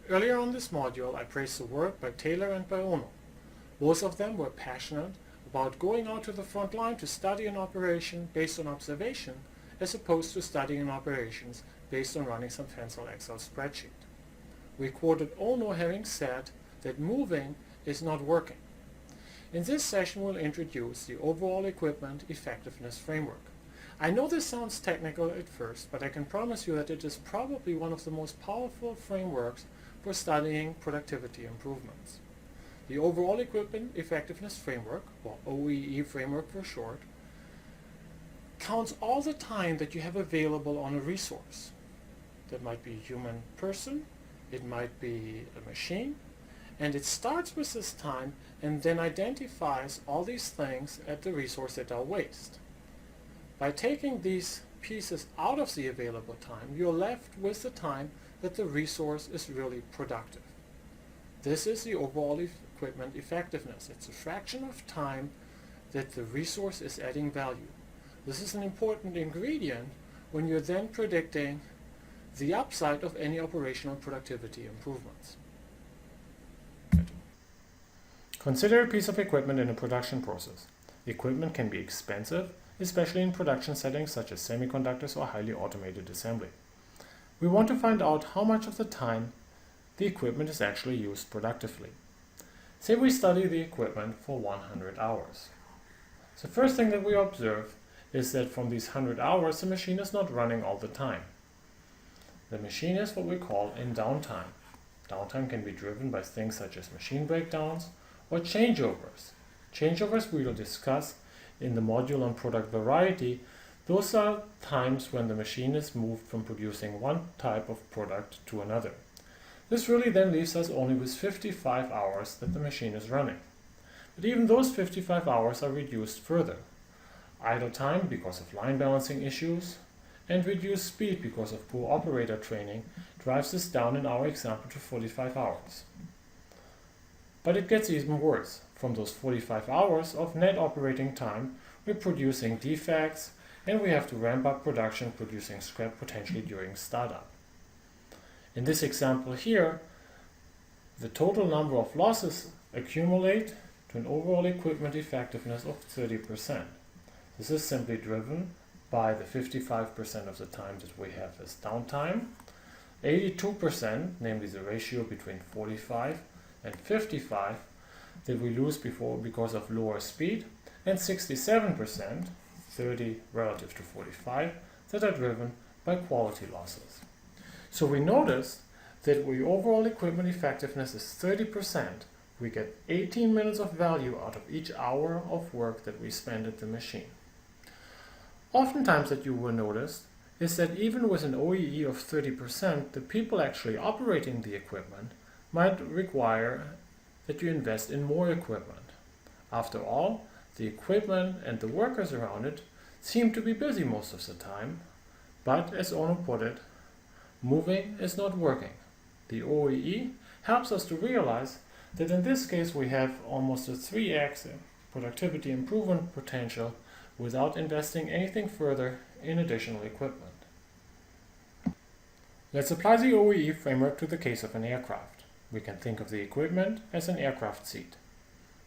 Earlier on this module, I praised the work by Taylor and by Ono. Both of them were passionate about going out to the front line to study an operation based on observation, as opposed to studying operations based on running some fancy Excel spreadsheet. We quoted Ono having said that moving is not working. In this session, we'll introduce the overall equipment effectiveness framework. I know this sounds technical at first, but I can promise you that it is probably one of the most powerful frameworks for studying productivity improvements. The overall equipment effectiveness framework, or OEE framework for short, counts all the time that you have available on a resource. That might be a human person, it might be a machine, and it starts with this time and then identifies all these things at the resource that are waste. By taking these pieces out of the available time, you're left with the time that the resource is really productive. This is the overall equipment effectiveness. It's a fraction of time that the resource is adding value. This is an important ingredient when you're then predicting the upside of any operational productivity improvements. Consider a piece of equipment in a production process. The equipment can be expensive, especially in production settings such as semiconductors or highly automated assembly. We want to find out how much of the time the equipment is actually used productively. Say we study the equipment for 100 hours. The first thing that we observe is that from these 100 hours, the machine is not running all the time. The machine is what we call in downtime. Downtime can be driven by things such as machine breakdowns or changeovers. Changeovers we will discuss in the module on product variety. Those are times when the machine is moved from producing one type of product to another. This really then leaves us only with 55 hours that the machine is running. But even those 55 hours are reduced further. Idle time because of line balancing issues and reduced speed because of poor operator training drives this down in our example to 45 hours. But it gets even worse. From those 45 hours of net operating time, we're producing defects and we have to ramp up production, producing scrap potentially during startup. In this example here, the total number of losses accumulate to an overall equipment effectiveness of 30%. This is simply driven by the 55% of the time that we have as downtime, 82%, namely the ratio between 45 and 55, that we lose because of lower speed, and 67%, 30 relative to 45, that are driven by quality losses. So we notice that the overall equipment effectiveness is 30%. We get 18 minutes of value out of each hour of work that we spend at the machine. Oftentimes that you will notice is that even with an OEE of 30%, the people actually operating the equipment might require that you invest in more equipment. After all, the equipment and the workers around it seem to be busy most of the time, but as Ono put it, moving is not working. The OEE helps us to realize that in this case we have almost a 3x productivity improvement potential without investing anything further in additional equipment. Let's apply the OEE framework to the case of an aircraft. We can think of the equipment as an aircraft seat.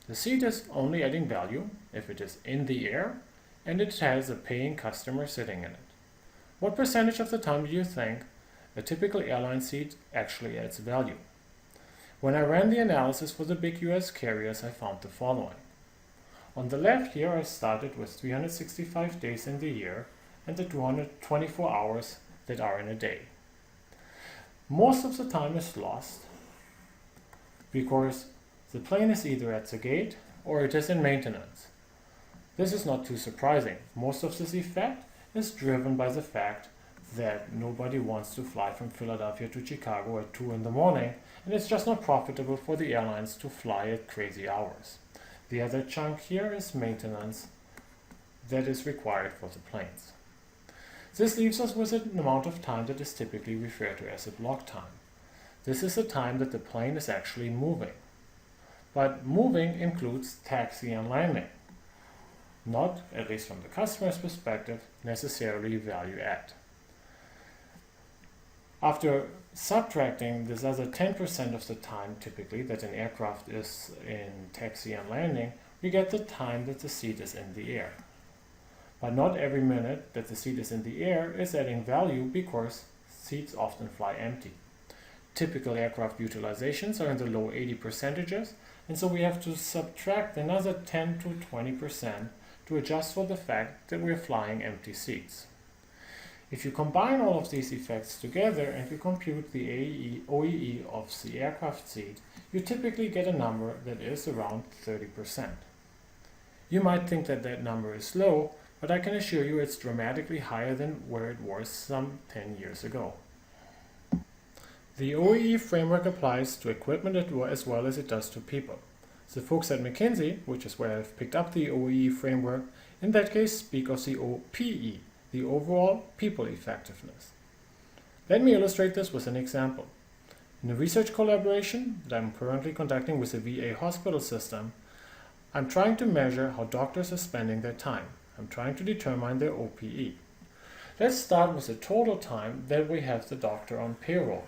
The seat is only adding value if it is in the air and it has a paying customer sitting in it. What percentage of the time do you think a typical airline seat actually adds value? When I ran the analysis for the big US carriers, I found the following. On the left here, I started with 365 days in the year and the 224 hours that are in a day. Most of the time is lost because the plane is either at the gate or it is in maintenance. This is not too surprising. Most of this effect is driven by the fact that nobody wants to fly from Philadelphia to Chicago at 2 in the morning, and it's just not profitable for the airlines to fly at crazy hours. The other chunk here is maintenance that is required for the planes. This leaves us with an amount of time that is typically referred to as a block time. This is the time that the plane is actually moving. But moving includes taxi and landing. Not, at least from the customer's perspective, necessarily value add. After subtracting this other 10% of the time typically that an aircraft is in taxi and landing, we get the time that the seat is in the air. But not every minute that the seat is in the air is adding value because seats often fly empty. Typical aircraft utilizations are in the low 80%, and so we have to subtract another 10 to 20% to adjust for the fact that we're flying empty seats. If you combine all of these effects together and you compute the OEE of the aircraft seat, you typically get a number that is around 30%. You might think that that number is low, but I can assure you it's dramatically higher than where it was some 10 years ago. The OEE framework applies to equipment as well as it does to people. The folks at McKinsey, which is where I've picked up the OEE framework, in that case speak of the OPE, the overall people effectiveness. Let me illustrate this with an example. In a research collaboration that I'm currently conducting with the VA hospital system, I'm trying to measure how doctors are spending their time. I'm trying to determine their OPE. Let's start with the total time that we have the doctor on payroll.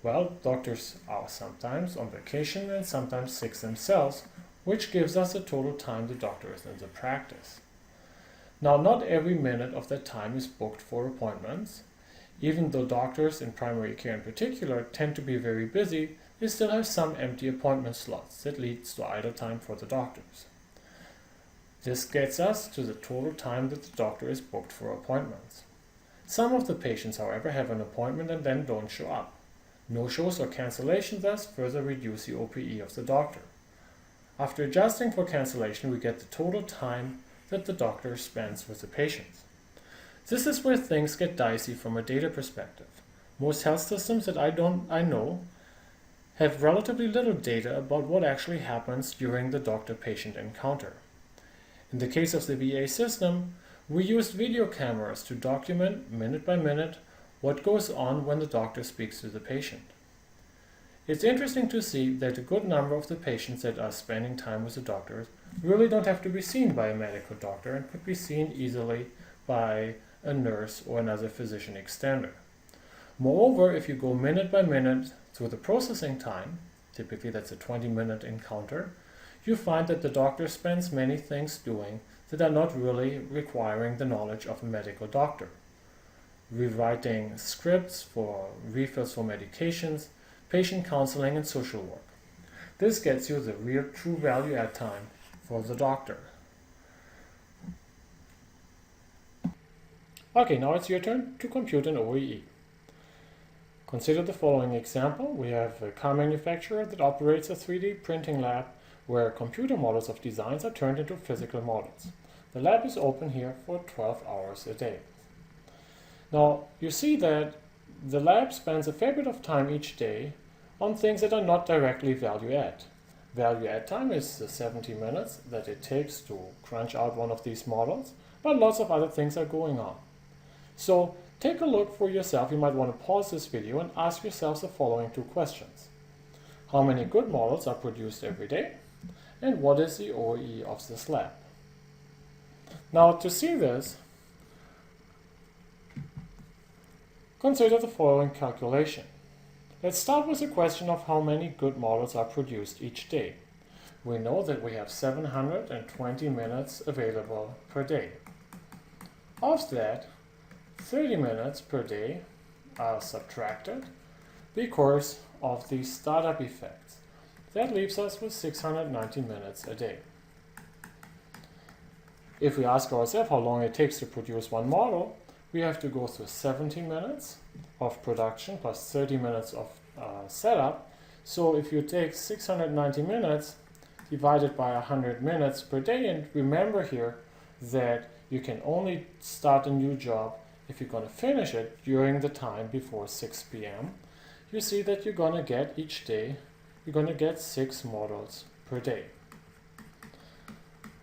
Well, doctors are sometimes on vacation and sometimes sick themselves, which gives us the total time the doctor is in the practice. Now, not every minute of that time is booked for appointments. Even though doctors in primary care in particular tend to be very busy, they still have some empty appointment slots that leads to idle time for the doctors. This gets us to the total time that the doctor is booked for appointments. Some of the patients, however, have an appointment and then don't show up. No-shows or cancellations thus further reduce the OPE of the doctor. After adjusting for cancellation, we get the total time that the doctor spends with the patients. This is where things get dicey from a data perspective. Most health systems that I know have relatively little data about what actually happens during the doctor-patient encounter. In the case of the VA system, we used video cameras to document minute by minute what goes on when the doctor speaks to the patient. It's interesting to see that a good number of the patients that are spending time with the doctors really don't have to be seen by a medical doctor and could be seen easily by a nurse or another physician extender. Moreover, if you go minute by minute through the processing time, typically that's a 20-minute encounter, you find that the doctor spends many things doing that are not really requiring the knowledge of a medical doctor. Rewriting scripts for refills for medications, patient counseling, and social work. This gets you the real true value add time for the doctor. Okay, now it's your turn to compute an OEE. Consider the following example. We have a car manufacturer that operates a 3D printing lab where computer models of designs are turned into physical models. The lab is open here for 12 hours a day. Now, you see that the lab spends a fair bit of time each day on things that are not directly value add. Value add time is the 70 minutes that it takes to crunch out one of these models, but lots of other things are going on. So take a look for yourself. You might want to pause this video and ask yourselves the following two questions. How many good models are produced every day? And what is the OEE of this lab? Now, to see this, consider the following calculation. Let's start with the question of how many good models are produced each day. We know that we have 720 minutes available per day. Of that, 30 minutes per day are subtracted because of the startup effects. That leaves us with 690 minutes a day. If we ask ourselves how long it takes to produce one model, we have to go through 70 minutes of production plus 30 minutes of setup. So if you take 690 minutes divided by 100 minutes per day, and remember here that you can only start a new job if you're going to finish it during the time before 6 p.m., you see that you're going to get each day, you're going to get 6 models per day.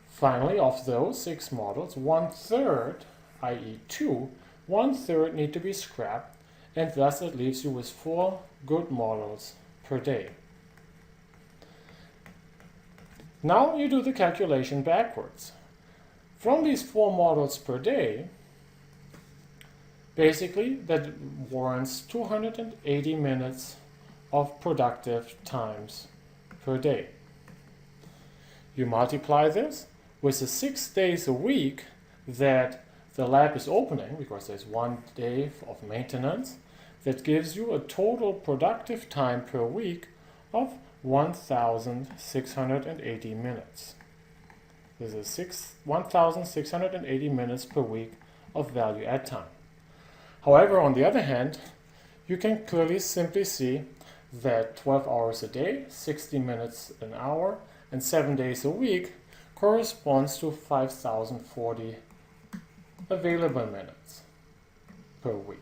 Finally, of those 6 models, 1/3, i.e. 2, 1/3 need to be scrapped, and thus it leaves you with 4 good models per day. Now you do the calculation backwards. From these 4 models per day, Basically, that warrants 280 minutes of productive times per day. You multiply this with the 6 days a week that the lab is opening, because there's 1 day of maintenance, that gives you a total productive time per week of 1,680 minutes. This is 1,680 minutes per week of value add time. However, on the other hand, you can clearly simply see that 12 hours a day, 60 minutes an hour, and 7 days a week corresponds to 5,040 available minutes per week.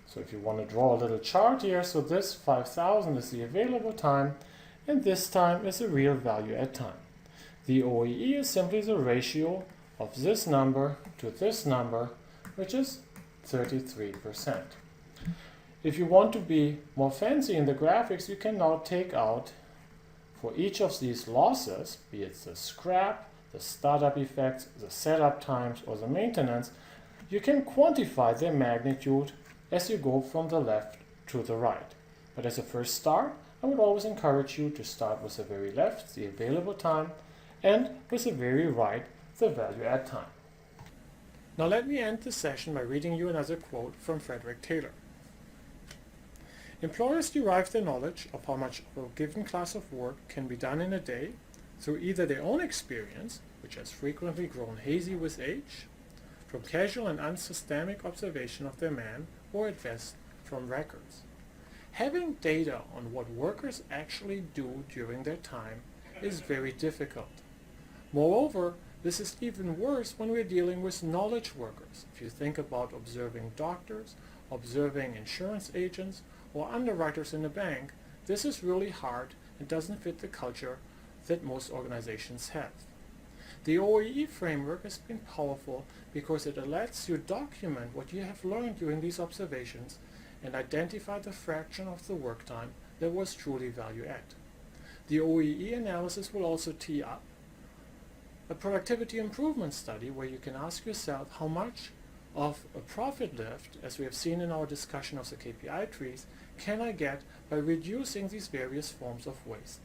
So if you want to draw a little chart here, so this 5,000 is the available time, and this time is the real value add time. The OEE is simply the ratio of this number to this number, which is 33%. If you want to be more fancy in the graphics, you can now take out for each of these losses, be it the scrap, the startup effects, the setup times, or the maintenance, you can quantify their magnitude as you go from the left to the right. But as a first start, I would always encourage you to start with the very left, the available time, and with the very right, the value add time. Now let me end this session by reading you another quote from Frederick Taylor. Employers derive their knowledge of how much of a given class of work can be done in a day through either their own experience, which has frequently grown hazy with age, from casual and unsystemic observation of their man, or at best from records. Having data on what workers actually do during their time is very difficult. Moreover, this is even worse when we're dealing with knowledge workers. If you think about observing doctors, observing insurance agents, or underwriters in a bank, this is really hard and doesn't fit the culture that most organizations have. The OEE framework has been powerful because it lets you document what you have learned during these observations and identify the fraction of the work time that was truly value add. The OEE analysis will also tee up a productivity improvement study where you can ask yourself how much of a profit lift, as we have seen in our discussion of the KPI trees, can I get by reducing these various forms of waste.